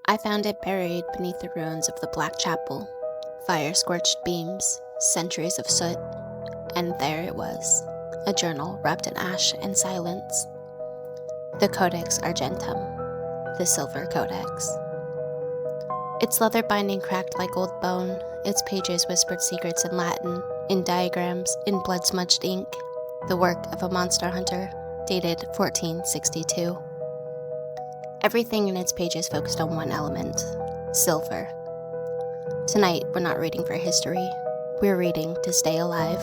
I found it buried beneath the ruins of the Black Chapel, fire-scorched beams, centuries of soot, and there it was, a journal wrapped in ash and silence. The Codex Argentum, the Silver Codex. Its leather binding cracked like old bone, its pages whispered secrets in Latin, in diagrams, in blood-smudged ink, the work of a monster hunter, dated 1462. Everything in its pages focused on one element: silver. Tonight, we're not reading for history. We're reading to stay alive.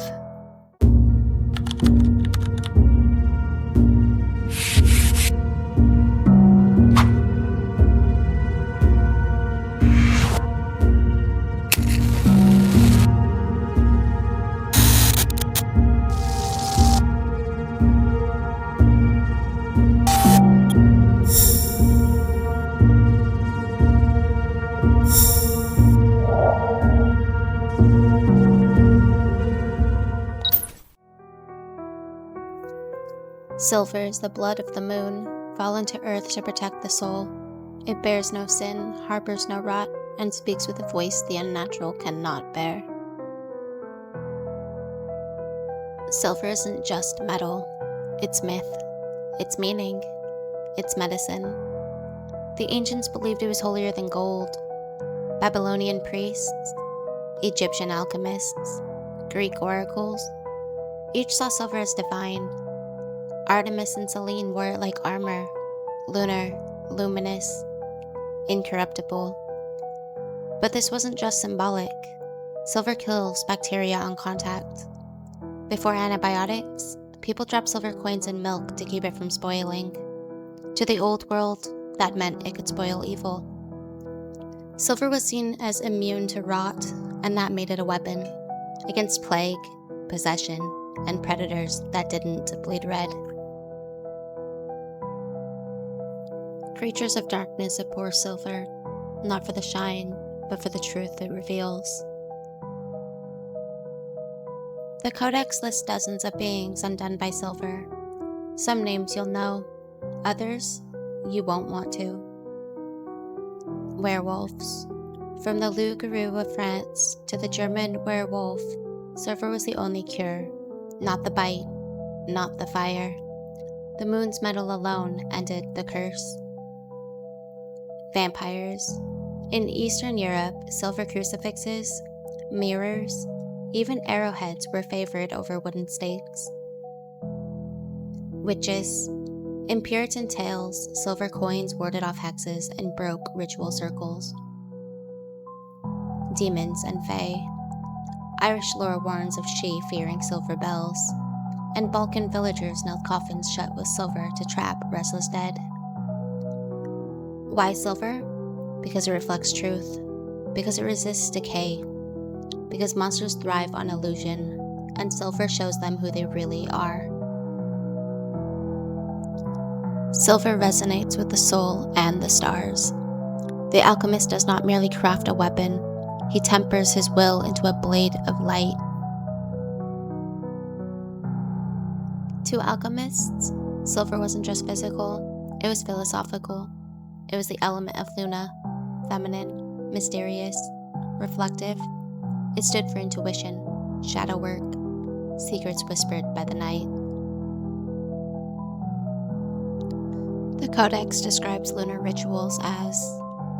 Silver is the blood of the moon, fallen to earth to protect the soul. It bears no sin, harbors no rot, and speaks with a voice the unnatural cannot bear. Silver isn't just metal. It's myth. It's meaning. It's medicine. The ancients believed it was holier than gold. Babylonian priests, Egyptian alchemists, Greek oracles, each saw silver as divine. Artemis and Selene wore it like armor, lunar, luminous, incorruptible. But this wasn't just symbolic. Silver kills bacteria on contact. Before antibiotics, people dropped silver coins in milk to keep it from spoiling. To the old world, that meant it could spoil evil. Silver was seen as immune to rot, and that made it a weapon against plague, possession, and predators that didn't bleed red. Creatures of darkness abhor silver, not for the shine, but for the truth it reveals. The Codex lists dozens of beings undone by silver. Some names you'll know, others you won't want to. Werewolves. From the loup-garou of France to the German werewolf, silver was the only cure. Not the bite, not the fire. The moon's metal alone ended the curse. Vampires. In Eastern Europe, silver crucifixes, mirrors, even arrowheads were favored over wooden stakes. Witches. In Puritan tales, silver coins warded off hexes and broke ritual circles. Demons and fae. Irish lore warns of She fearing silver bells, and Balkan villagers nailed coffins shut with silver to trap restless dead. Why silver? Because it reflects truth, because it resists decay, because monsters thrive on illusion, and silver shows them who they really are. Silver resonates with the soul and the stars. The alchemist does not merely craft a weapon, he tempers his will into a blade of light. To alchemists, silver wasn't just physical, it was philosophical. It was the element of Luna, feminine, mysterious, reflective. It stood for intuition, shadow work, secrets whispered by the night. The Codex describes lunar rituals as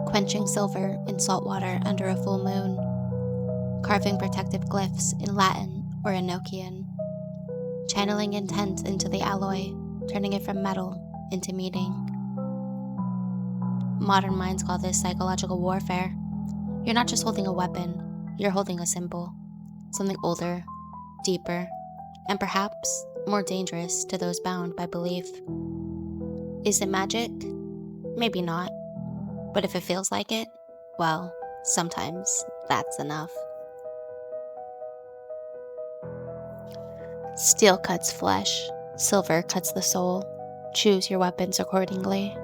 quenching silver in salt water under a full moon, carving protective glyphs in Latin or Enochian, channeling intent into the alloy, turning it from metal into meaning. Modern minds call this psychological warfare. You're not just holding a weapon, you're holding a symbol, something older, deeper, and perhaps more dangerous to those bound by belief. Is it magic? Maybe not. But if it feels like it, well, sometimes that's enough. Steel cuts flesh, silver cuts the soul. Choose your weapons accordingly.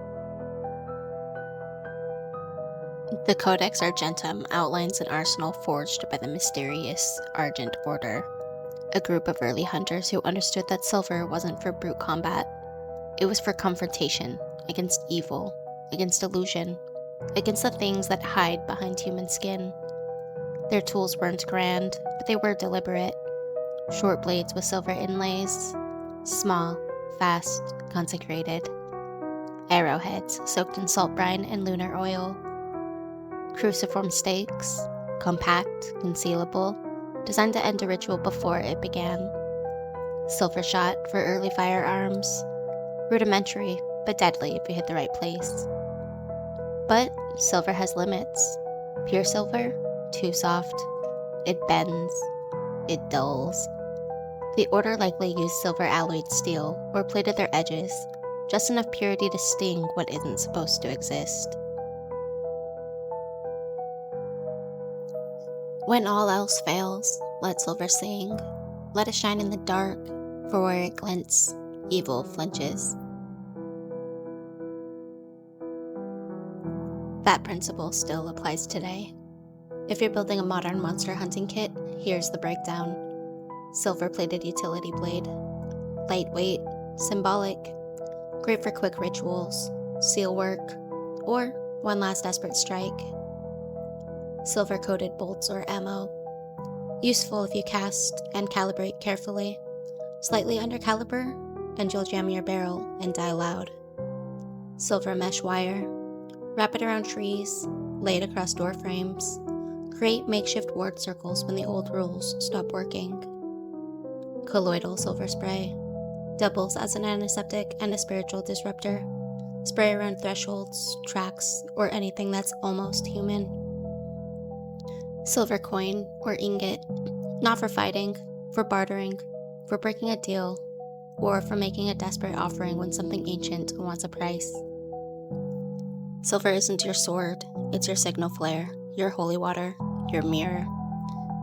The Codex Argentum outlines an arsenal forged by the mysterious Argent Order, a group of early hunters who understood that silver wasn't for brute combat. It was for confrontation against evil, against illusion, against the things that hide behind human skin. Their tools weren't grand, but they were deliberate. Short blades with silver inlays, small, fast, consecrated. Arrowheads soaked in salt brine and lunar oil. Cruciform stakes, compact, concealable, designed to end a ritual before it began. Silver shot for early firearms. Rudimentary, but deadly if you hit the right place. But silver has limits. Pure silver, too soft. It bends. It dulls. The Order likely used silver alloyed steel or plated their edges, just enough purity to sting what isn't supposed to exist. When all else fails, let silver sing. Let it shine in the dark, for where it glints, evil flinches. That principle still applies today. If you're building a modern monster hunting kit, here's the breakdown. Silver-plated utility blade. Lightweight, symbolic, great for quick rituals, seal work, or one last desperate strike. Silver-coated bolts or ammo. Useful if you cast and calibrate carefully. Slightly under caliber, and you'll jam your barrel and die loud. Silver mesh wire. Wrap it around trees, lay it across door frames. Create makeshift ward circles when the old rules stop working. Colloidal silver spray. Doubles as an antiseptic and a spiritual disruptor. Spray around thresholds, tracks, or anything that's almost human. Silver coin or ingot. Not for fighting, for bartering, for breaking a deal, or for making a desperate offering when something ancient wants a price. Silver isn't your sword, it's your signal flare, your holy water, your mirror.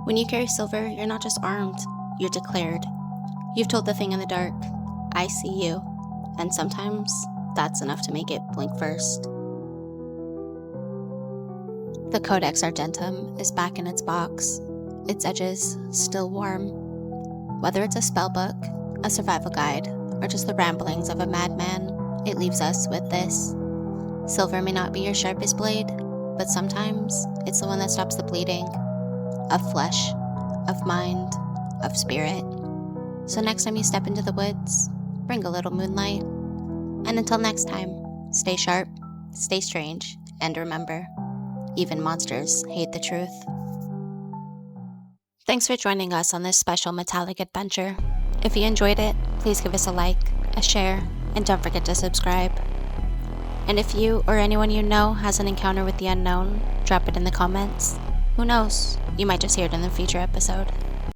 When you carry silver, you're not just armed, you're declared. You've told the thing in the dark, I see you, and sometimes that's enough to make it blink first. The Codex Argentum is back in its box, its edges still warm. Whether it's a spellbook, a survival guide, or just the ramblings of a madman, it leaves us with this. Silver may not be your sharpest blade, but sometimes it's the one that stops the bleeding. Of flesh, of mind, of spirit. So next time you step into the woods, bring a little moonlight. And until next time, stay sharp, stay strange, and remember, even monsters hate the truth. Thanks for joining us on this special metallic adventure. If you enjoyed it, please give us a like, a share, and don't forget to subscribe. And if you or anyone you know has an encounter with the unknown, drop it in the comments. Who knows, you might just hear it in a future episode.